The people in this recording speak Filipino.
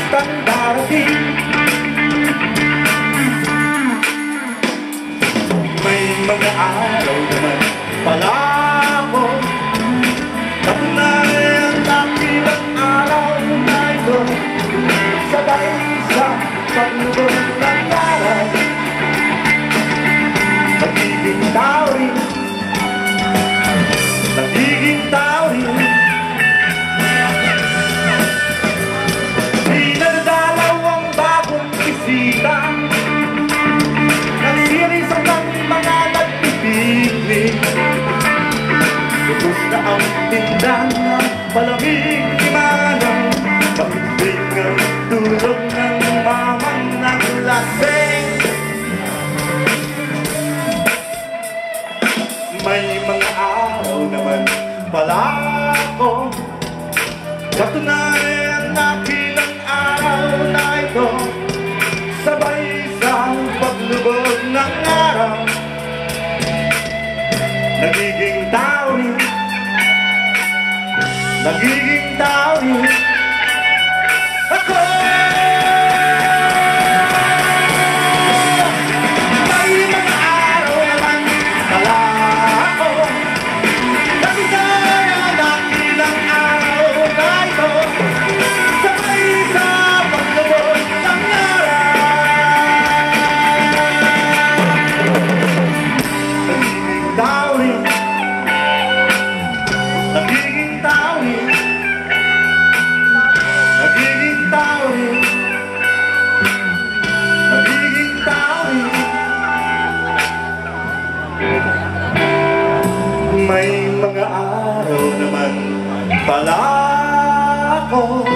pistang darating. May mga araw naman pala ako, katunay ang dakilang araw na ito, sabay sa paglubog ng araw, nagiging tao rin, nagiging tao rin. Di nadadalaw ang bagong bisita, nagsirisan ng mga nagpipiknik. Lubos na ang tindahan ng malamig ni Manang, pagpipig ang tulog ng mamang ng lasing. May mga araw naman pala ako, katunay ang nakilang araw na ito, sabay sa paglubog ng araw, nagiging tao rin, nagiging tao rin ako. May mga araw naman pala ako, katunay ang dakilang araw na ito, sabay sa paglubog ng araw, nagiging tao rin, nagiging tao rin, nagiging tao rin, nagiging tao rin. May mga araw naman pala ako,